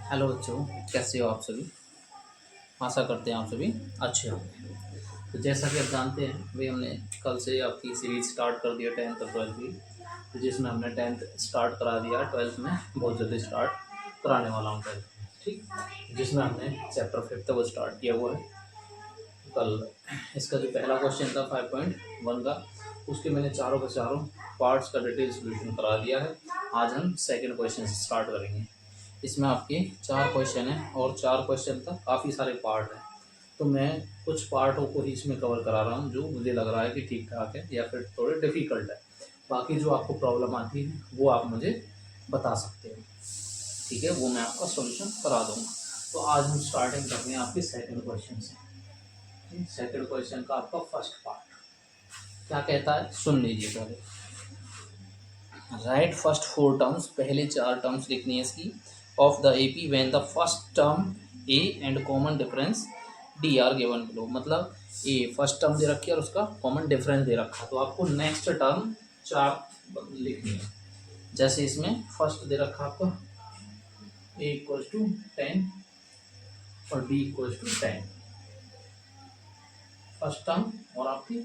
Hello बच्चों, कैसे हो आप सभी। आशा करते हैं आप सभी अच्छे होंगे। तो जैसा कि आप जानते हैं, अभी हमने कल से आपकी सीरीज स्टार्ट कर दिया 10th और 12th की। तो जिसमें हमने 10th स्टार्ट करा दिया, 12th में बहुत जल्दी स्टार्ट कराने वाला हूँ 12th में, ठीक। जिसमें हमने चैप्टर 5th वो स्टार्ट किया हुआ है कल। इसका जो पहला क्वेश्चन था 5.1 का, उसके मैंने चारों के चारों पार्ट्स का डिटेल सोल्यूशन करा दिया है। आज हम सेकेंड क्वेश्चन से स्टार्ट करेंगे। इसमें आपके 4 क्वेश्चन हैं और 4 क्वेश्चन तक काफ़ी सारे पार्ट हैं। तो मैं कुछ पार्टों को ही इसमें कवर करा रहा हूँ जो मुझे लग रहा है कि ठीक ठाक है या फिर थोड़े डिफ़िकल्ट है। बाकी जो आपको प्रॉब्लम आती है वो आप मुझे बता सकते हो, ठीक है, वो मैं आपका सॉल्यूशन करा दूंगा। तो आज हम स्टार्टिंग करते हैं आपके सेकंड क्वेश्चन से। सेकंड क्वेश्चन का आपका फर्स्ट पार्ट क्या कहता है, सुन लीजिए पहले। राइट फर्स्ट 4 टर्म्स, पहले 4 टर्म्स लिखनी है इसकी, of the AP when the first term A and common difference D R given below. मतलब ए फर्स्ट टर्म दे रखी है और उसका कॉमन डिफरेंस दे रखा है, तो आपको नेक्स्ट टर्म 4 लिखनी है। जैसे इसमें फर्स्ट दे रखा आपको ए इक्वल्स टू 10 और b equals to 10, first term और आपकी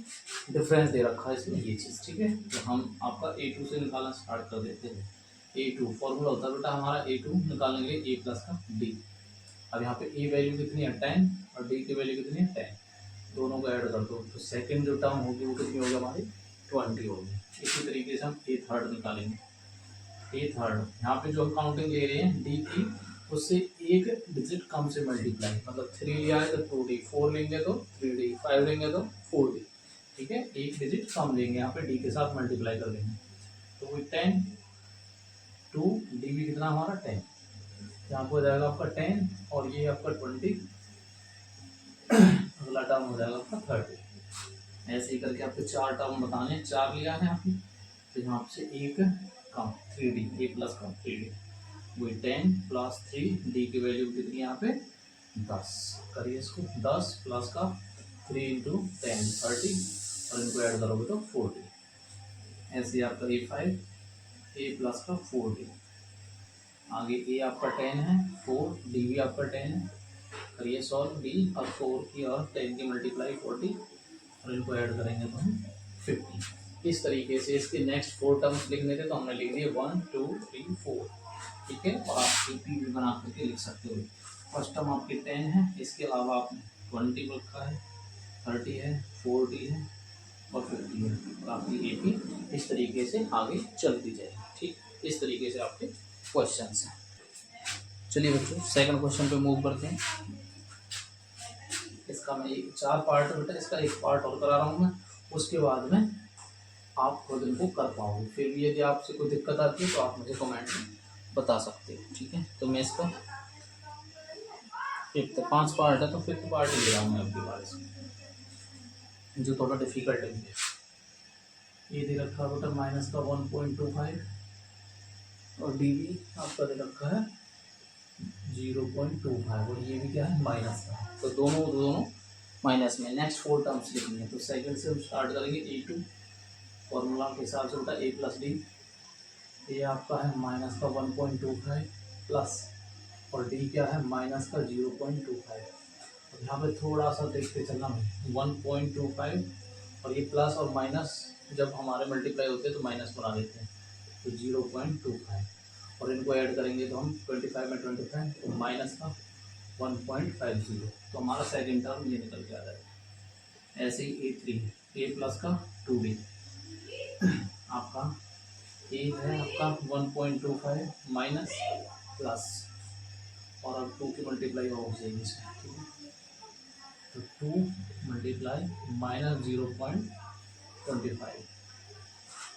डिफरेंस दे रखा है इसमें ये चीज़, ठीक है। तो हम आपका A2 से निकालना स्टार्ट कर देते हैं। A2 फॉर्मूला होता है बेटा हमारा, A2 निकालने के लिए A प्लस का D। अब यहाँ पे A वैल्यू कितनी है 10 और D की वैल्यू कितनी है 10, दोनों को ऐड कर दो तो सेकंड जो टर्म होगी वो कितनी होगी हमारी 20 होगी। इसी तरीके से हम A थर्ड निकालेंगे। ए थर्ड यहाँ पे जो हम काउंटिंग ले रहे हैं डी की, उससे एक डिजिट कम से मल्टीप्लाई, मतलब 3 लिया है तो 2D, 4 लेंगे तो 3D, 5 लेंगे तो 4D, ठीक है। एक डिजिट कम लेंगे यहाँ पे डी के साथ मल्टीप्लाई कर देंगे तो वही 10 2 डी भी कितना हमारा 10, यहाँ पर हो जाएगा आपका 10 और ये आपका 20, अगला टर्म हो जाएगा आपका 30। ऐसे ही करके आपको 4 टर्म बताने, 4 लिया है आपने तो यहाँ से एक कम 3D, ए प्लस का 3D, वही 10 प्लस 3, डी की वैल्यू कितनी यहाँ पे 10, करिए इसको 10 प्लस का 3 इंटू 10 30 और इनको ऐड करोगे तो 40। ऐसे ही आपका A5 ए प्लस का 4D, आगे ए आपका 10 है 4, डी भी आपका 10 है, करिए सॉल्व डी और 4 की और 10 की मल्टीप्लाई 40 और इनको ऐड करेंगे तो हम 50। इस तरीके से इसके नेक्स्ट 4 टर्म्स लिखने थे तो हमने लिख दिए 1 2 3 4, ठीक है। और आप AP भी बना करके लिख सकते हो। फर्स्ट टर्म आपके 10 है, इसके अलावा आपने 20 रखा है, 30 है, 40 है और 50 है, और आपकी AP इस तरीके से आगे चलती जाएगी, ठीक। इस तरीके से आपके क्वेश्चन हैं। चलिए बच्चों सेकंड क्वेश्चन पे मूव करते हैं। इसका मैं 4 पार्ट बेटा, इसका एक पार्ट और करा रहा हूँ मैं, उसके बाद में आप खुद इनको कर पाओगे। फिर भी यदि आपसे कोई दिक्कत आती है तो आप मुझे कमेंट में बता सकते हो, ठीक है। तो मैं इसका 5 पार्ट है तो 5th पार्ट ही ले रहा हूँ मैं आपके पास, जो थोड़ा डिफिकल्ट है। ये दे रखा है बेटा माइनस का 1.25 और डी भी आपका दे रखा है 0.25 और ये भी क्या है माइनस का, तो दोनों दोनों माइनस में। नेक्स्ट 4 टर्म्स लिखनी है तो सेकंड से हम स्टार्ट करेंगे A2, फॉर्मूला के हिसाब से बेटा A प्लस डी, ये आपका है माइनस का 1.25 प्लस और डी क्या है माइनस का 0.25। और यहाँ पे थोड़ा सा देखते चलना, 1.25 और ये प्लस और माइनस जब हमारे मल्टीप्लाई होते हैं तो माइनस बना देते हैं, तो 0.25 और इनको ऐड करेंगे तो हम 25 में 25 तो माइनस का 1.50, तो हमारा सेकेंड टर्म ये निकल के आ जाएगा। ऐसे ही A3 ए प्लस का 2D, आपका ए है आपका 1.25 माइनस प्लस और अब 2 की मल्टीप्लाई हो जाएगी इसमें, ठीक है। तो 2 मल्टीप्लाई माइनस 0.25,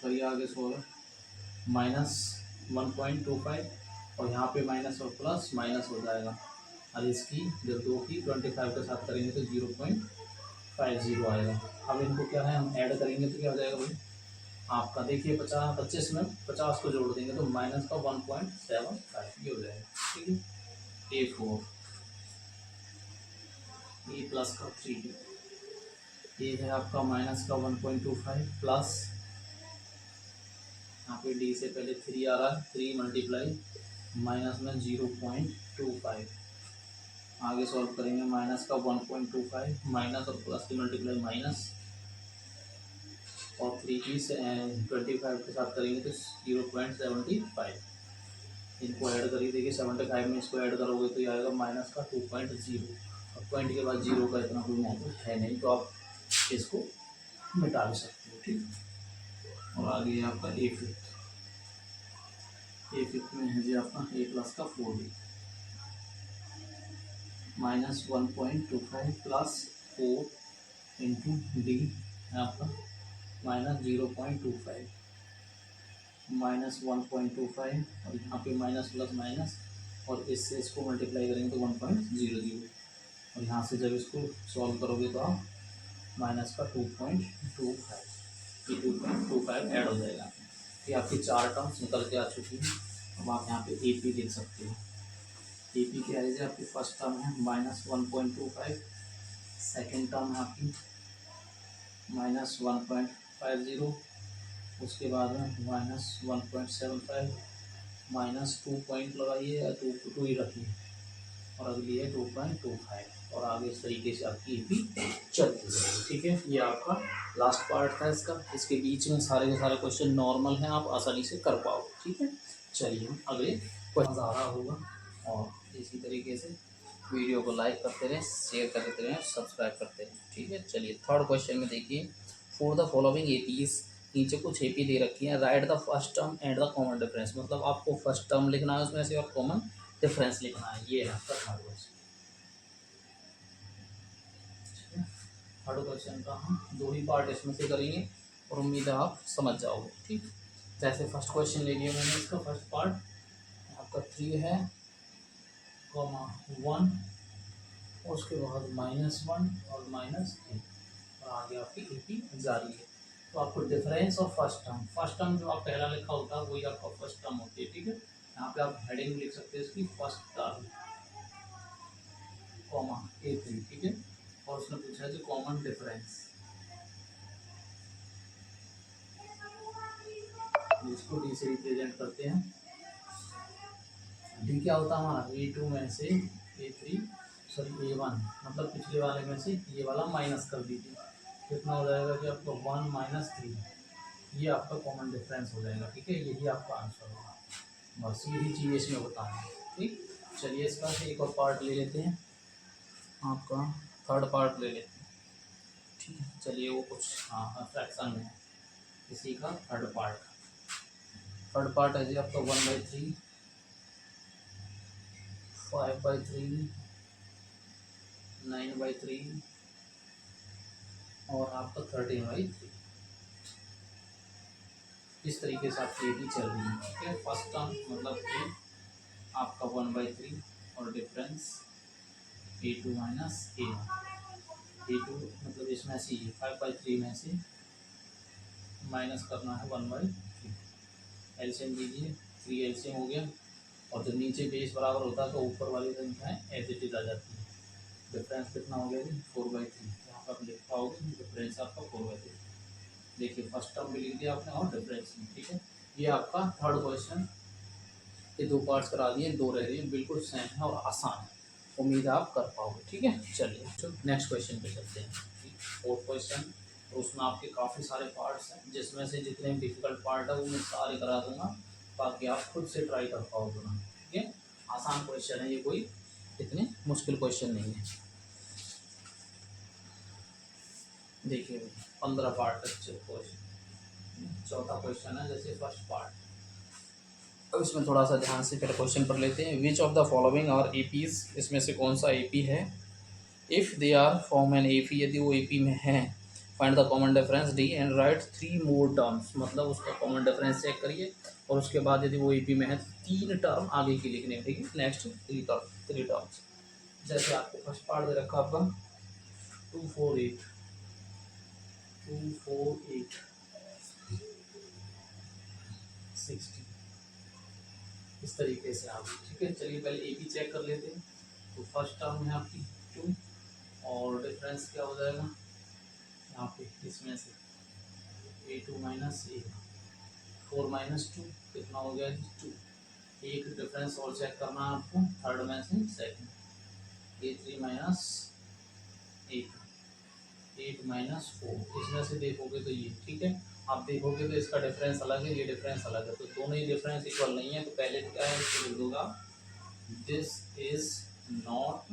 करिए आगे 16 माइनस 1.25 और यहाँ पे माइनस और प्लस माइनस हो जाएगा, और इसकी जब 2 की 25 के साथ करेंगे तो 0.50 आएगा। अब इनको क्या है हम ऐड करेंगे तो क्या हो जाएगा भाई आपका, देखिए 25 में 50 को जोड़ देंगे तो माइनस का 1.75 ये हो जाएगा, ठीक है। A4 ए प्लस का 3D, ये है आपका माइनस का 1.25 प्लस यहाँ पे डी से पहले 3 आ रहा है, 3 मल्टीप्लाई माइनस में 0.50 25। आगे सॉल्व करेंगे माइनस का 1.25 माइनस और प्लस की मल्टीप्लाई माइनस और 3 की 25 के साथ करेंगे तो 0.75। इनको ऐड करिए, देखिए 75 में इसको ऐड करोगे तो ये आएगा माइनस का 2.0। अब पॉइंट के बाद जीरो का इतना कोई महत्व है नहीं, तो आप इसको मिटा भी सकते हो, ठीक। और आगे आपका ए फिफ्थ में है जी आपका ए प्लस का 4d minus 1.25 plus 4 into D है आपका माइनस 0.25 माइनस 1.25 और यहाँ पे माइनस प्लस माइनस और इससे इसको मल्टीप्लाई करेंगे तो 1.00 और यहाँ से जब इसको सॉल्व करोगे तो आप माइनस का 2.25 ये 2.25 ऐड हो जाएगा। ये आपकी 4 टर्म्स निकल के आ चुकी है। अब आप यहाँ पे ए पी लिख सकते हो। ए पी क्या है, आपकी फर्स्ट टर्म है माइनस 1.25, सेकेंड टर्म है आपकी माइनस 1.50, उसके बाद में माइनस 1.75 माइनस 2 पॉइंट लगाइए या 2 ही रखिए और अगली है 2.25 और आगे इस तरीके से आपकी ए पी चलती रहेगी, ठीक है। ये आपका लास्ट पार्ट था इसका। इसके बीच में सारे के सारे क्वेश्चन नॉर्मल हैं, आप आसानी से कर पाओगे, ठीक है। चलिए हम अगले क्वेश्चन आ रहा होगा और इसी तरीके से वीडियो को लाइक करते रहें, शेयर करते रहें, सब्सक्राइब करते रहें, ठीक है। चलिए थर्ड क्वेश्चन में देखिए, फॉर द फॉलोइंग एपीज, नीचे कुछ एपी दे रखी है, right the first term and the common difference, मतलब आपको फर्स्ट टर्म लिखना है उसमें से और कॉमन डिफरेंस लिखना है। ये है आपका थर्ड क्वेश्चन। थर्ड क्वेश्चन का हम 2 ही पार्ट इसमें से करेंगे और उम्मीद है आप समझ जाओगे, ठीक। जैसे फर्स्ट क्वेश्चन ले लिया मैंने, इसका फर्स्ट पार्ट आपका 3 है कॉमा 1 और उसके बाद -1 और -3 और आगे आपकी ए पी जारी है। तो आपको डिफरेंस और फर्स्ट टर्म जो आप पहला लिखा होता है वही आपका फर्स्ट टर्म होती है, ठीक है। यहाँ पे आप हेडिंग लिख सकते हैं इसकी फर्स्ट टर्म कॉमा A3, ठीक है। और उसने पूछा है जो कॉमन डिफरेंस, इसको डी से रिप्रेजेंट करते हैं। डी क्या होता है हमारा A2 में से A3 सॉरी A1, मतलब पिछले वाले में से ये वाला माइनस कर दीजिए, कितना हो जाएगा कि आपको 1 - 3, ये आपका कॉमन डिफरेंस हो जाएगा, ठीक है। यही आपका आंसर होगा, बस यही चीज़ इसमें बताना है, ठीक। चलिए इसका एक और पार्ट ले लेते हैं, आपका थर्ड पार्ट ले लेते हैं, ठीक है। चलिए वो कुछ हाँ फ्रैक्शन में है, इसी का थर्ड पार्ट है जी आपका 1/3 5/3 9/3 और आपका 13/3। इस तरीके से आपकी भी चल रही है, ठीक है। फर्स्ट टर्म मतलब कि आपका 1/3 और डिफरेंस A2 - A1, A2 मतलब इसमें से 5/3 में से माइनस करना है 1/3, एलसीएम लीजिए, 3 एलसीएम हो गया और जब नीचे बेस बराबर होता है तो ऊपर वाली संख्याएं एज इट इज आ जाती है। डिफरेंस कितना हो गया जी 4/3, यहाँ पर आप लिख पाओगे डिफरेंस आपका 4/3। देखिए फर्स्ट टर्म भी लिख दिया आपने और डिफरेंस भी, ठीक है। ये आपका थर्ड क्वेश्चन, ये 2 पार्ट्स करा दिए, 2 रह रही है, बिल्कुल सेम है और आसान है, उम्मीद है आप कर पाओगे, ठीक है। चलिए तो नेक्स्ट क्वेश्चन पे चलते हैं, फोर्थ क्वेश्चन। तो उसमें आपके काफ़ी सारे पार्ट्स हैं, जिसमें से जितने डिफिकल्ट पार्ट है वो मैं सारे करा दूंगा, बाकी आप खुद से ट्राई कर पाओगे ना, ठीक है। आसान क्वेश्चन है ये, कोई इतने मुश्किल क्वेश्चन नहीं है। देखिए 15 पार्ट अच्छे क्वेश्चन, चौथा क्वेश्चन है जैसे फर्स्ट पार्ट। अब इसमें थोड़ा सा ध्यान से फिर क्वेश्चन पर लेते हैं। Which of the following are APs, इसमें से कौन सा एपी है। If they are form an AP, यदि वो एपी में है, find the common difference d and write 3 more terms, मतलब उसका कॉमन डिफरेंस चेक करिए और उसके बाद यदि वो एपी में है तो 3 टर्म आगे की लिखने, ठीक है। नेक्स्ट 3 टर्म्स, जैसे आपको फर्स्ट पार्ट दे रखा आपका 248 60, इस तरीके से आप, ठीक है। चलिए पहले ए पी चेक कर लेते हैं। तो फर्स्ट टर्म है आपकी 2 और डिफरेंस क्या हो जाएगा यहाँ पे, इसमें से A2 - A1, 4 - 2 कितना हो गया 2 एक डिफरेंस और चेक करना है आपको थर्ड में से second, A3 minus A2 8 minus 4, इसमें से देखोगे तो ये ठीक है, आप देखोगे तो इसका डिफरेंस अलग है, ये डिफरेंस अलग है, तो दोनों ही डिफरेंस इक्वल नहीं है, तो पहले तो क्या है इसको लिख दूंगा दिस इज नॉट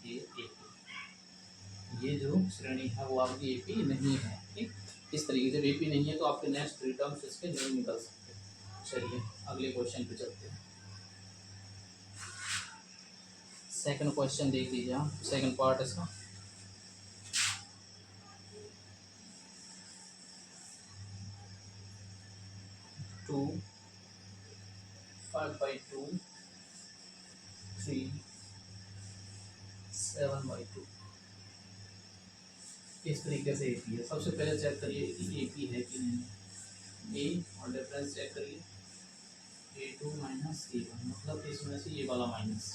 ए, ये जो श्रेणी है वो आपकी एपी नहीं है। ठीक, इस तरीके से एपी नहीं है तो आपके नेक्स्ट थ्री टर्म्स इसके नहीं निकल सकते। चलिए अगले क्वेश्चन पे चलते हैं। सेकंड क्वेश्चन देख लीजिए आप, सेकंड पार्ट इसका। टू 5/2 3 7/2 इस तरीके से एपी है। सबसे पहले चेक करिए कि एपी है कि नहीं, ए और डिफरेंस चेक करिए A2 माइनस A1, मतलब इसमें से ये वाला माइनस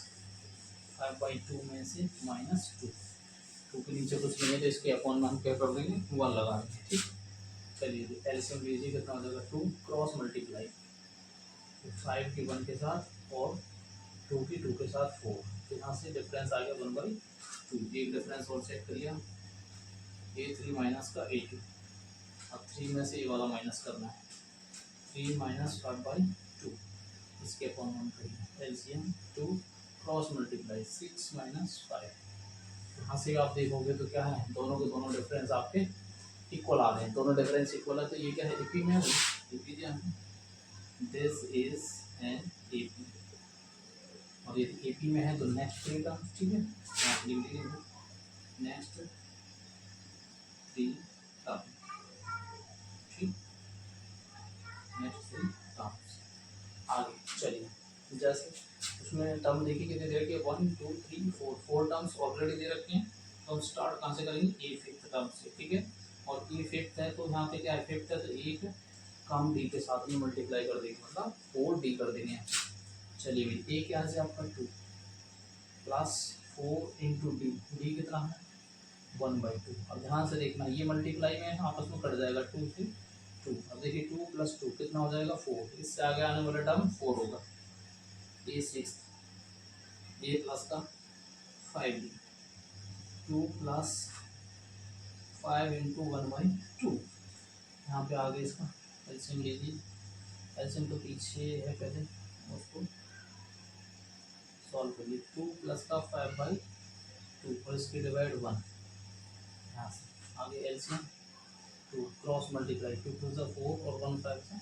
5/2 में से -2, टू के नीचे कुछ नहीं है तो इसके अपॉन में हम क्या कर देंगे 1 लगा देंगे। ठीक, चलिए एलसीएम लीजिए, कितना हो जाएगा 2 क्रॉस मल्टीप्लाई 5 की 1 के साथ और 2 की 2 के साथ 4, तो यहाँ से डिफरेंस आ गया 1/2। एक डिफरेंस और चेक करिए A3 माइनस का A2, अब 3 में से ये वाला माइनस करना है, 3 माइनस 5/2, इसके अपॉन 1 करिए एलसीएम 2 क्रॉस मल्टीप्लाई 6 माइनस 5, यहाँ से आप देखोगे तो क्या है, दोनों के दोनों डिफरेंस आपके इक्वल आ रहे हैं, दोनों डिफरेंस इक्वल है, तो ये क्या है एपी में है, लिख दीजिए दिस इज एन एपी, और ये एपी में है तो नेक्स्ट थ्री टर्म, ठीक है आप लिख लीजिए नेक्स्ट थ्री टर्म, ठीक, नेक्स्ट थ्री टर्म्स। आगे चलिए, जैसे उसमें टर्म देखिए कितने दे रखे, 1 2 3 4 टर्म्स ऑलरेडी दे रखे हैं, तो हम स्टार्ट कहाँ से करेंगे ए फिफ्थ टर्म से, ठीक है, और ए फिफ्थ है तो यहाँ पे क्या है फिफ्थ है तो एक कम डी के साथ में मल्टीप्लाई कर देंगे, मतलब 4D कर देंगे। चलिए भाई ए क्या है आपका 2 प्लस 4 इंटू डी, डी कितना है 1/2, अब ध्यान से देखना ये मल्टीप्लाई में आपस में कट जाएगा 2 से 2, अब देखिए 2 + 2 कितना हो जाएगा 4, इससे आगे आने वाला टर्म 4 होगा, ए सिक्स ए प्लस का 5D 2 + 5 इंटू 1/2, यहाँ पे आगे इसका एलसीएम लीजिए, एलसीएम तो पीछे है पहले उसको सॉल्व करिए, 2 + का 5/2 और इसके डिवाइड 1, यहाँ से आगे एलसीएम 2 क्रॉस मल्टीप्लाई 2 2 सा 4 और 1 5 सा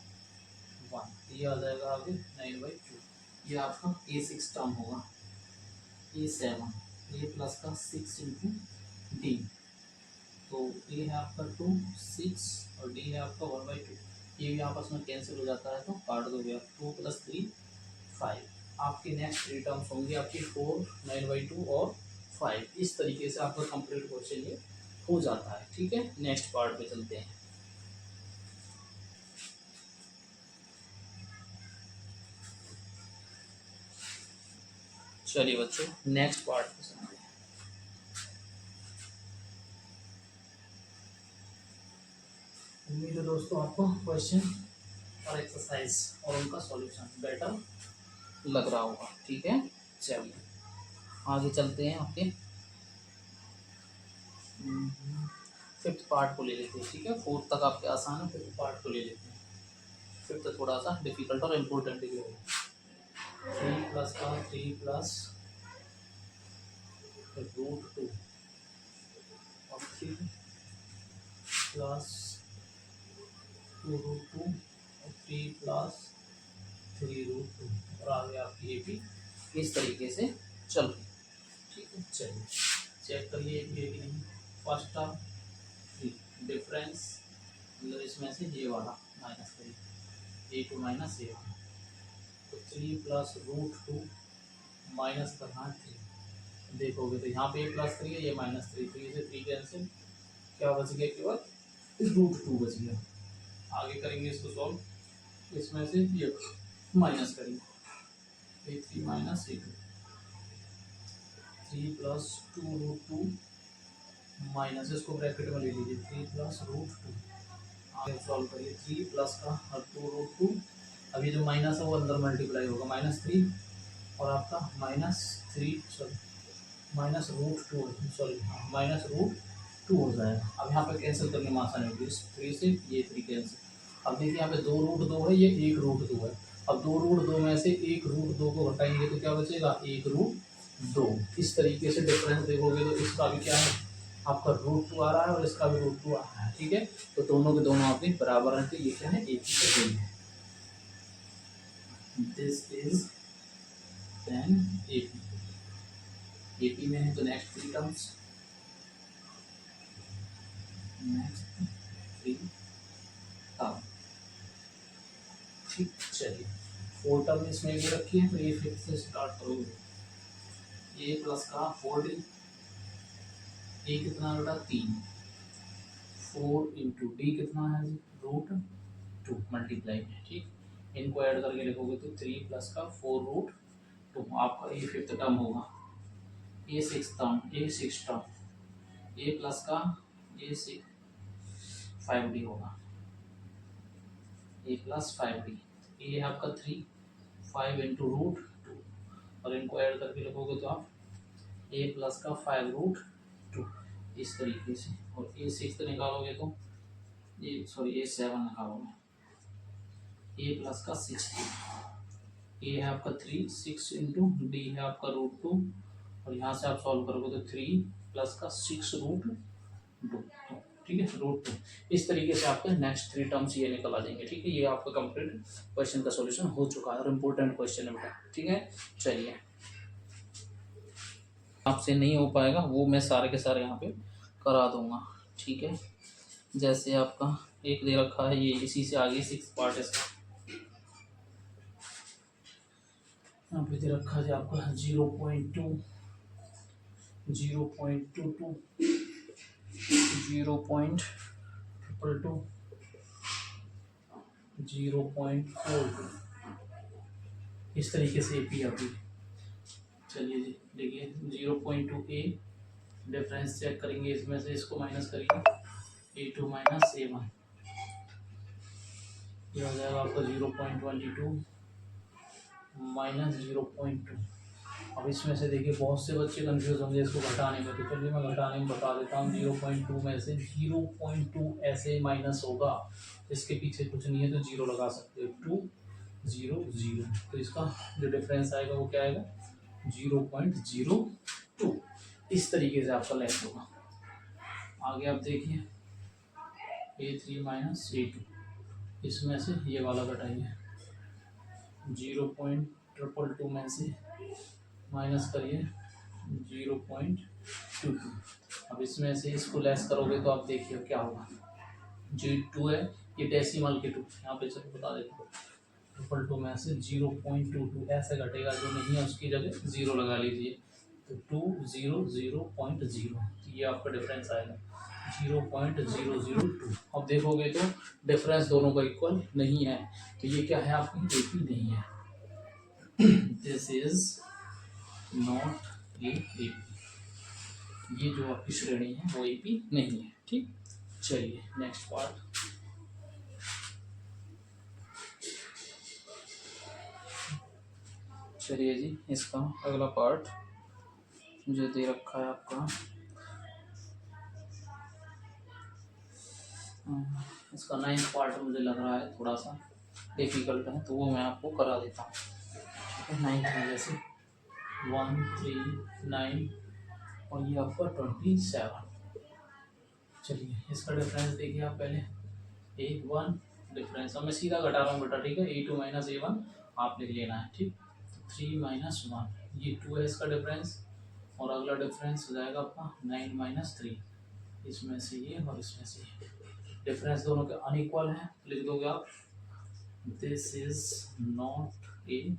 1, ये आ जाएगा आगे 9/2, ये आपका A6 टर्म होगा, A7 ए प्लस का 6 इंटू डी, तो ए है आपका 2 6 और डी है आपका 1/2, ये भी आपस में कैंसिल हो जाता है तो काट दोगे आप, 2 + 3 5, आपके नेक्स्ट थ्री टर्म्स होंगे आपके 4 9/2 और 5, इस तरीके से आपका कंप्लीट क्वेश्चन ये हो जाता है। ठीक है, नेक्स्ट पार्ट पे चलते हैं। चलिए बच्चों नेक्स्ट पार्ट पे चलते हैं। उम्मीद है दोस्तों आपको क्वेश्चन और एक्सरसाइज और उनका सॉल्यूशन बेटर लग रहा होगा। ठीक है, चलिए आगे चलते हैं आपके फिफ्थ पार्ट को ले लेते हैं। ठीक है, फोर्थ तक आपके आसान है, फिफ्थ पार्ट को ले लेते हैं। फिफ्थ थोड़ा सा डिफिकल्ट और इम्पोर्टेंट भी है। 3 + का 3 + √2 और 3 + 2√2 और 3 + 3√2 और आगे आपकी AP इस तरीके से चल रही। ठीक है, चलिए चेक करिए AP है कि नहीं। फर्स्ट टर्म डिफरेंस, मतलब इसमें से ये वाला माइनस करिए A2 माइनस A1, तो 3 + √2 माइनस करना 3, देखोगे तो यहाँ पे +3 है, ये -3, 3 से 3 कैंसिल, क्या बच गया केवल √2 बच गया। आगे करेंगे इसको सॉल्व, इसमें से ये माइनस करेंगे A3 माइनस A2, 3 + 2√2 माइनस, इसको ब्रैकेट में ले लीजिए 3 + √2, आगे सॉल्व करिए 3 + का 2√2 अब ये जो माइनस है वो अंदर मल्टीप्लाई होगा, -3 और आपका -3 सॉरी -√2 सॉरी हाँ -√2 हो जाएगा। अब यहाँ पे कैंसिल करने में आसानी होगी, इस 3 से ये 3 कैंसिल। अब देखिए यहाँ पे 2√2 है, ये 1√2 है। अब 2√2 में से 1√2 को घटाएंगे तो क्या बचेगा, 1√2। इस तरीके से डिफरेंस देखोगे तो इसका भी क्या है, आपका √2 आ रहा है और इसका भी √2 आ रहा है, ठीक है। तो दोनों के दोनों आपके बराबर हैं, तो ये क्या है, एक ही है। दिस इज देन एपी में है तो नेक्स्ट 3 टर्म्स, नेक्स्ट 3 टर्म, ठीक। चलिए 4 टर्म इसमें भी रखी है, तो ये फिर से स्टार्ट करोगे, ए प्लस का 4d, ए कितना बेटा 3, 4 इंटू डी कितना है जी, √2 मल्टीप्लाई में, ठीक। इनको ऐड करके लिखोगे तो 3 प्लस का 4√2, आपका ये 5th टर्म होगा। ये 6th टर्म, ये 6th टर्म, ए प्लस का ये 5d होगा, ए प्लस 5d, ये आपका 3, 5 इंटू √2 और इनको ऐड करके लिखोगे तो आप ए प्लस का 5√2 इस तरीके से, और ए 6 निकालोगे तो ये सॉरी ए 7 निकालोगे, ए प्लस का 16, ए है आपका 3, 6 इंटू डी है आपका √2 और यहाँ से आप सॉल्व करोगे तो 3 प्लस का 6√2, ठीक है, √2। इस तरीके से आपके नेक्स्ट 3 टर्म्स ये निकल आ जाएंगे, ठीक है। ये आपका कंप्लीट क्वेश्चन का सॉल्यूशन हो चुका है और इम्पोर्टेंट क्वेश्चन है बेटा, ठीक है। चलिए आपसे नहीं हो पाएगा वो मैं सारे के सारे यहाँ पे करा दूंगा, ठीक है। जैसे आपका एक दे रखा है, ये इसी से आगे 6 पार्ट इसका यहाँ पे दे रखा है आपका 0.2, 0.22, 0.22, 0.42, इस तरीके से एपी आती है। चलिए जी देखिए 0.2 ए, डिफरेंस चेक करेंगे, इसमें से इसको माइनस करेंगे, a2 माइनस a1, ये हो जाएगा आपका 0.22 माइनस 0.2। अब इसमें से देखिए बहुत से बच्चे कंफ्यूज होंगे इसको घटाने में, तो चलिए मैं घटाने में बता देता हूँ। 0.2 में से 0.2 ऐसे माइनस होगा, इसके पीछे कुछ नहीं है तो 0 लगा सकते हो, 2 0 0, तो इसका जो डिफरेंस आएगा वो क्या आएगा, 0.02। इस तरीके से आपका लेस होगा। आगे आप देखिए a3 माइनस a2, इसमें से ये वाला घटाइए, 0.222 में से माइनस करिए 0.22। अब इसमें से इसको लेस करोगे तो आप देखिए क्या होगा, जो 2 है ये डेसिमल के 2, यहाँ पे चलो बता देता हूँ, 222 में से 0.22 ऐसे घटेगा, जो नहीं है उसकी जगह 0 लगा लीजिए, तो 2 0 0.0, ये आपका डिफरेंस आएगा 0.002। अब देखोगे तो डिफरेंस दोनों का इक्वल नहीं है, तो ये क्या है, आपकी एपी नहीं है। दिस इज नॉट एपी, ये जो आपकी श्रेणी है वो एपी नहीं है, ठीक। चलिए नेक्स्ट पार्ट, चलिए जी इसका अगला पार्ट जो दे रखा है आपका, इसका 9th पार्ट मुझे लग रहा है थोड़ा सा डिफिकल्ट है, तो वो मैं आपको करा देता हूँ, ठीक है। 9th में जैसे 1 3 9 और ये आपका 27। चलिए इसका डिफरेंस देखिए आप पहले, a1 डिफरेंस, अब मैं सीधा घटा रहा हूँ बेटा, ठीक है। a2 माइनस a1 आप लिख लेना है, ठीक। 3 माइनस 1, ये 2 है इसका डिफरेंस, और अगला डिफरेंस हो जाएगा आपका 9 माइनस 3, इसमें से ये और इसमें से ये, डिफरेंस दोनों के अनइक्वल है, लिख दोगे आप this is not a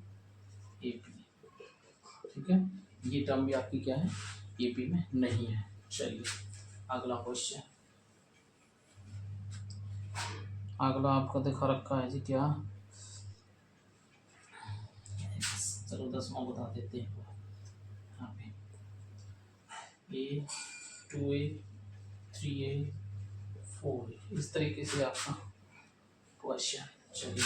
AP, ठीक है। ये टर्म भी आपकी क्या है, एपी में नहीं है। चलिए अगला क्वेश्चन, अगला आपका दिखा रखा है जी क्या, चलो 10वां बता देते हैं यहाँ पे, a 2a 3a 4a, इस तरीके से आपका क्वेश्चन। चलिए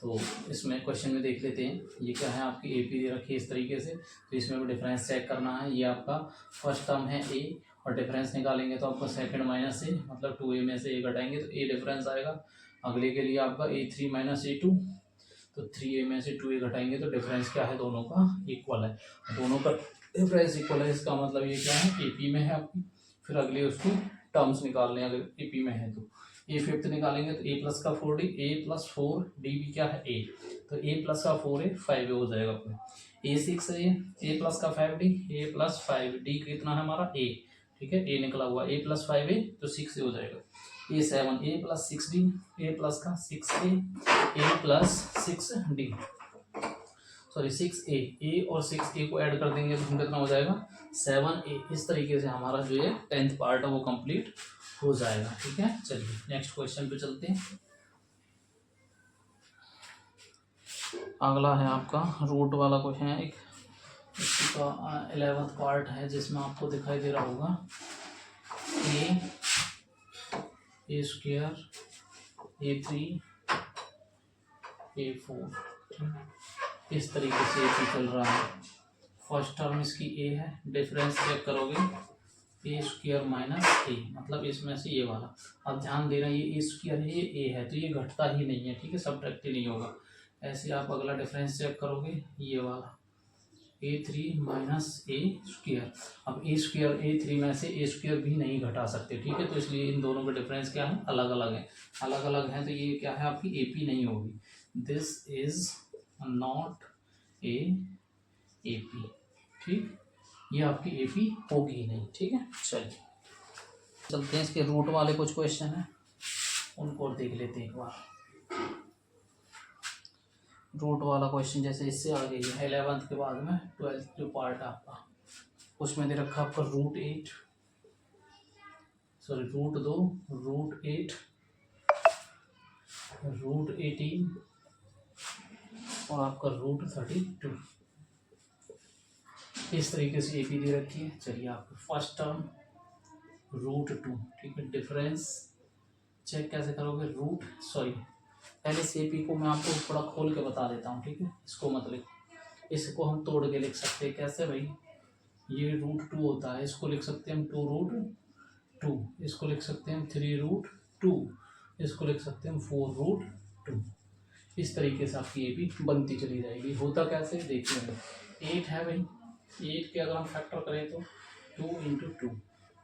तो इसमें क्वेश्चन में देख लेते हैं, ये क्या है आपकी ए पी दे रखी है इस तरीके से, तो इसमें भी डिफरेंस चेक करना है। ये आपका फर्स्ट टर्म है ए, और डिफरेंस निकालेंगे तो आपका सेकंड माइनस ए, मतलब 2a में से ए घटाएंगे तो ए डिफरेंस आएगा। अगले के लिए आपका a3 - a2, तो 3a में से 2a घटाएंगे तो डिफरेंस क्या है, दोनों का इक्वल है। दोनों का डिफरेंस इक्वल है, इसका मतलब ये क्या है, एपी में है आपकी। फिर अगले उसकी टर्म्स निकालने, अगर एपी में है तो ए फिफ्थ निकालेंगे तो a प्लस का 4d, a प्लस 4d भी क्या है a, तो a प्लस का 4a 5a हो जाएगा अपने। a प्लस का 5d, a प्लस 5d कितना है हमारा a, ठीक है, a निकला हुआ, a प्लस 5a तो 6a हो जाएगा। a7, a plus 6d, a plus का 6a, a plus 6d, sorry 6a, a और 6a को ऐड कर देंगे तो कितना हो जाएगा 7a। इस तरीके से हमारा जो ये 10th पार्ट है वो कंप्लीट हो जाएगा। ठीक है, चलिए नेक्स्ट क्वेश्चन पे चलते हैं। अगला है आपका रूट वाला क्वेश्चन है, एक इसका 11th पार्ट है, जिसमें आपको दिखाई दे रहा होगा ए स्क्वायर a3 a4, इस तरीके से ये चल रहा है। फर्स्ट टर्म इसकी ए है, डिफरेंस चेक करोगे ए स्क्वायर माइनस ए, मतलब इसमें से ये वाला। अब ध्यान देना, ये ए स्क्वायर है, ये ए है, तो ये घटता ही नहीं है, ठीक है, सब्ट्रैक्ट ही नहीं होगा। ऐसे आप अगला डिफरेंस चेक करोगे, ये वाला a3 माइनस ए स्क्वायर। अब ए स्क्वायर a3 में से ए स्क्वायर भी नहीं घटा सकते, ठीक है, तो इसलिए इन दोनों का डिफरेंस क्या है, अलग अलग है। अलग अलग है तो ये क्या है आपकी AP नहीं होगी, दिस इज नॉट AP, ठीक, ये आपकी AP होगी ही नहीं। ठीक है, चलिए चलते हैं, इसके रूट वाले कुछ क्वेश्चन हैं उनको देख लेते हैं एक बार। रूट वाला क्वेश्चन जैसे इससे आगे है 11th के बाद में 12th जो पार्ट है आपका, उसमें दे रखा आपका √8, सॉरी √2, √8, √18 और आपका √32, इस तरीके से AP दे रखी है। चलिए आपको फर्स्ट टर्म √2, ठीक है, डिफरेंस चेक कैसे करोगे, पहले से AP को मैं आपको थोड़ा खोल के बता देता हूँ, ठीक है, इसको मतलब इसको हम तोड़ के लिख सकते हैं। कैसे भाई, ये √2 होता है, इसको लिख सकते हैं हम 2√2, इसको लिख सकते हैं हम 3√2, इसको लिख सकते हैं हम 4√2। इस तरीके से आपकी AP बनती चली जाएगी। होता कैसे देखिए, 8 है भाई, 8 के अगर हम फैक्टर करें तो 2 × 2,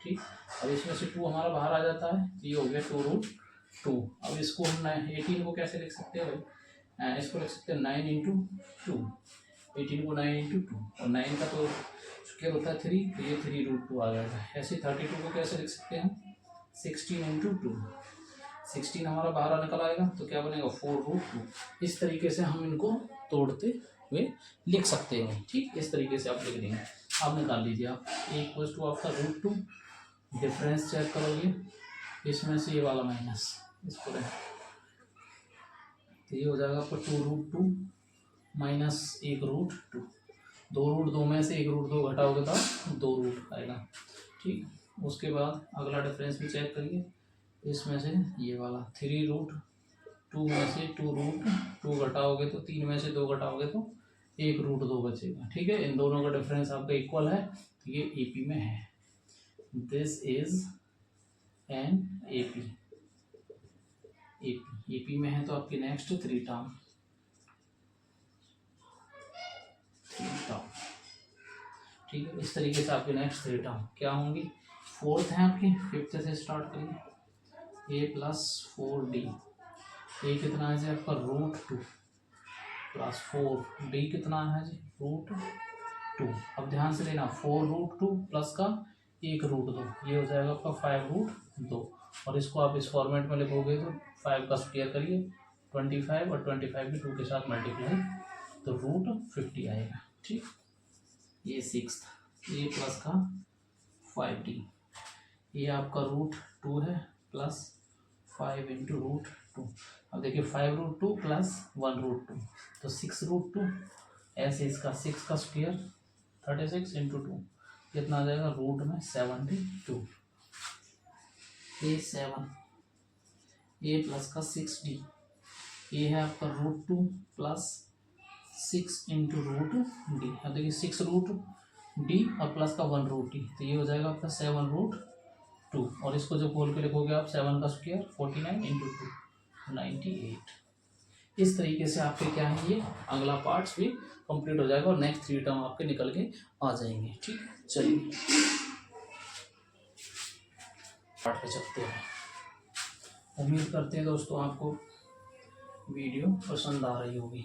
ठीक। अब इसमें से 2 हमारा बाहर आ जाता है, तो ये हो गया 2√2। अब इसको हम 18 को कैसे लिख सकते हैं भाई, इसको लिख सकते हैं 9 × 2, 18 को 9 × 2, और 9 का तो स्क्वायर होता है 3, तो ये 3√2 आ जाएगा। ऐसे 32 को कैसे लिख सकते हैं, 16 × 2, 16 हमारा बाहर निकल आएगा, तो क्या बनेगा 4√2। इस तरीके से हम इनको तोड़ते हुए लिख सकते हैं, ठीक, इस तरीके से आप लिख देंगे। आप निकाल लीजिए, आप a आपका √2, डिफरेंस चेक करोगे, इसमें से ये वाला माइनस, इसको रहे, तो ये हो जाएगा आपका 2√2 माइनस 1√2, 2√2 में से 1√2 घटाओगे तो 2 आएगा, ठीक। उसके बाद अगला डिफरेंस भी चेक करिए, इसमें से ये वाला 3√2 में से 2√2 घटाओगे तो 3 में से 2 घटाओगे तो 1√2 बचेगा, ठीक है। इन दोनों का डिफरेंस आपका इक्वल है, तो ये AP में है, दिस इज एन AP में है। तो आपकी नेक्स्ट 3 टर्म, ठीक है, इस तरीके से आपकी नेक्स्ट 3 टर्म क्या होंगी, फोर्थ है आपकी, फिफ्थ से स्टार्ट करिए, a प्लस 4d, a कितना है जी आपका √2 प्लस 4d कितना है जी √2। अब ध्यान से लेना, 4√2 प्लस का 1√2, ये हो जाएगा आपका 5√2, और इसको आप इस फॉर्मेट में लिखोगे तो 5 का स्क्वायर करिए 25, और 25 भी 2 के साथ मल्टीप्लाई, तो √50 आएगा, ठीक। ये 6th, a प्लस का 5d, ये आपका √2 है प्लस 5 × √2। अब देखिए 5√2 प्लस 1√2, तो 6√2, ऐसे इसका 6 का स्क्वायर 36 × 2, कितना आ जाएगा रूट में 72, a7, a प्लस का 6d, ये है आपका √2 प्लस 6 इंटू √d। अब देखिए 6√d और प्लस का 1√d, तो ये हो जाएगा आपका 7√2। और इसको जो खोल के लिखोगे आप 7 का स्क्वायर 49 इंटू 2 98। इस तरीके से आपके क्या है, ये अगला पार्ट्स भी कंप्लीट हो जाएगा और नेक्स्ट 3 टर्म आपके निकल के आ जाएंगे। ठीक है, चलिए पार्ट पे चलते हैं। उम्मीद करते हैं दोस्तों आपको वीडियो पसंद आ रही होगी।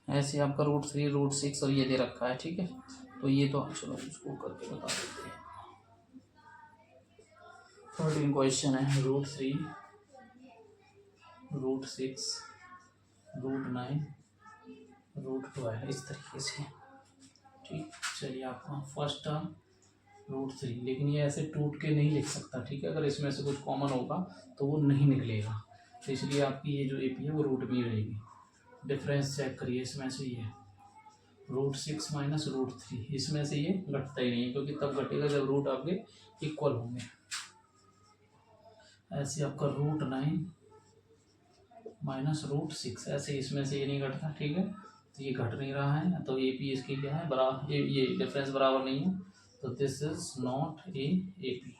ऐसे आपका √3 √6 और ये दे रखा है। ठीक है, तो ये तो चलो इसको करके बता देते हैं। 13 क्वेश्चन है, √3 √6 √9 √12 इस तरीके से। ठीक, चलिए आपका फर्स्ट टर्म √3, लेकिन ये ऐसे टूट के नहीं लिख सकता। ठीक है, अगर इसमें से कुछ कॉमन होगा तो वो नहीं निकलेगा, तो इसलिए आपकी ये जो AP है वो रूट में रहेगी। डिफरेंस चेक करिए, इसमें से ये √6 माइनस √3, इसमें से ये घटता ही नहीं है, क्योंकि तब घटेगा जब रूट आपके इक्वल होंगे। ऐसे आपका √9 माइनस √6, ऐसे इसमें से ये नहीं घटता। ठीक है, तो ये घट नहीं रहा है, तो AP इसकी क्या है, बराबर, ये डिफरेंस बराबर नहीं है, तो this is not a AP।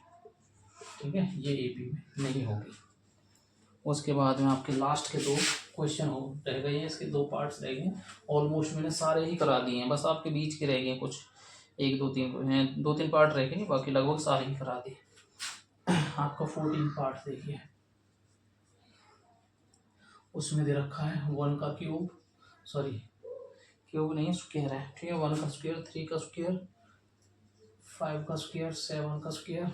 ठीक है, ये AP में नहीं होगी। उसके बाद में आपके लास्ट के 2 क्वेश्चन रह गए हैं, इसके 2 पार्ट्स रह गए हैं। ऑलमोस्ट मैंने सारे ही करा दिए हैं, बस आपके बीच के रह गए हैं कुछ, 1 2 3 2-3 पार्ट रह गए, बाकी लगभग सारे ही करा दिए। आपका 14 पार्ट देखिए, उसमें दे रखा है 1 का क्यूब, सॉरी क्यूब नहीं स्क्वायर है। ठीक है, 1 का स्क्वायर, 3 का स्क्वायर, 5 का स्क्वायर, 7 का स्क्वायर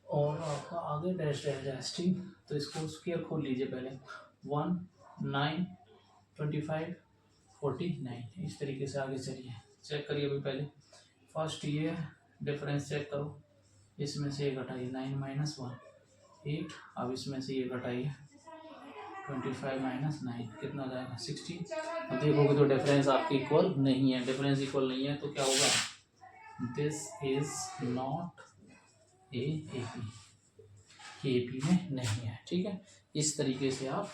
और आपका आगे डैश डैश डैश। ठीक, तो इसको स्क्वायर खोल लीजिए पहले। 1 9 25 49, इस तरीके से आगे चलिए, चेक करिए अभी पहले। फर्स्ट ये डिफरेंस चेक करो, इसमें से ये घटाइए 9 माइनस 1 8, अब इसमें से ये घटाइए 25 माइनस 9, कितना हो जाएगा 60। अब देखोगे तो डिफरेंस आपकी इक्वल नहीं है, डिफरेंस इक्वल नहीं है तो क्या होगा, this is not a AP, ये AP में नहीं है। ठीक है, इस तरीके से आप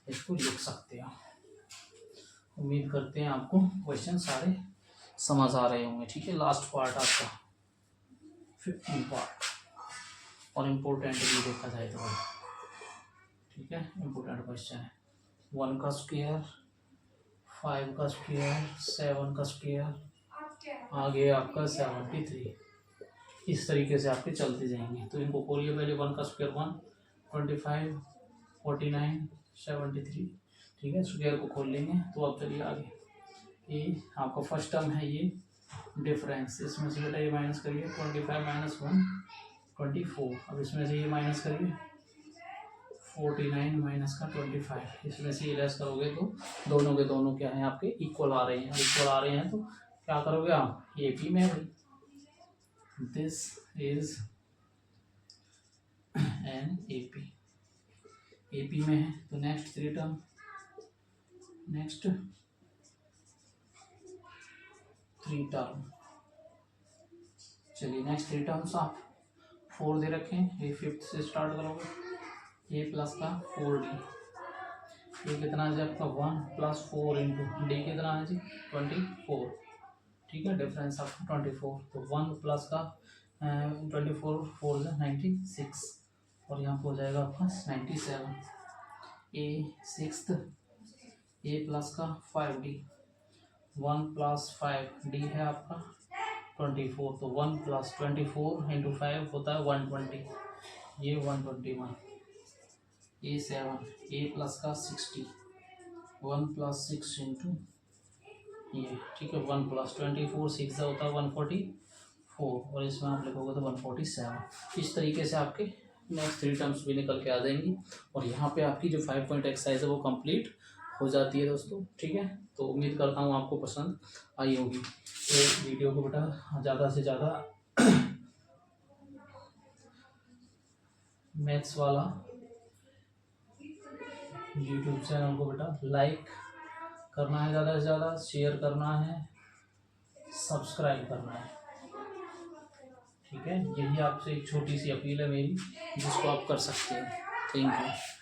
इसको लिख सकते हो। उम्मीद करते हैं आपको क्वेश्चन सारे समझ आ रहे होंगे। ठीक है, लास्ट पार्ट आपका 15 पार्ट, और इम्पोर्टेंट भी देखा जाए तो। ठीक है, इम्पोर्टेंट क्वेश्चन है। 1 का स्क्वायर, 5 का स्क्वायर, 7 का स्क्वायर, आगे आपका 73, इस तरीके से आपके चलते जाएंगे। तो इनको खोलिए पहले। 1 का स्क्वायर 1, 25 49 73। ठीक है, स्क्वायर को खोल लेंगे तो अब चलिए आगे। ये आपका फर्स्ट टर्म है, ये डिफरेंस, इसमें से बेटा ये माइनस करिए, 25 माइनस 1 24, अब इसमें से ये माइनस करिए 49 माइनस का 25, इसमें से ये लेस करोगे तो दोनों के दोनों क्या है आपके इक्वल आ रहे हैं। इक्वल आ रहे हैं तो क्या करोगे आप, AP में है, दिस इज एन AP में है। तो नेक्स्ट 3 टर्म, नेक्स्ट 3 टर्म, चलिए नेक्स्ट 3 टर्म्स आप 4 दे रखें, ये 5th से स्टार्ट करोगे, A प्लस का 4D, ये कितना है जी आपका 1 प्लस 4 इंटू D कितना है जी 24। ठीक है, डिफरेंस आपका 24, तो 1 प्लस का 24 4 96, और यहाँ पर हो जाएगा आपका 97। A 6th, A प्लस का 5D, 1 प्लस 5D है आपका 24, तो 1 प्लस 24 इंटू 5 होता है 120, ये 121। A 7, A प्लस का 60, 1 प्लस 6 इंटू ये। ठीक है, 1 प्लस 24 6 होता है 144, और इसमें आप लिखोगे तो 147। इस तरीके से आपके नेक्स्ट 3 टर्म्स भी निकल के आ जाएंगी, और यहाँ पे आपकी जो 5 पॉइंट एक्सरसाइज है वो कंप्लीट हो जाती है दोस्तों। ठीक है, तो उम्मीद करता हूँ आपको पसंद आई होगी। तो वीडियो को बेटा ज़्यादा से ज़्यादा मैथ्स वाला यूट्यूब चैनल को बेटा लाइक करना है, ज़्यादा से ज़्यादा शेयर करना है, सब्सक्राइब करना है। ठीक है, यही आपसे एक छोटी सी अपील है मेरी, जिसको आप कर सकते हैं। Thank you.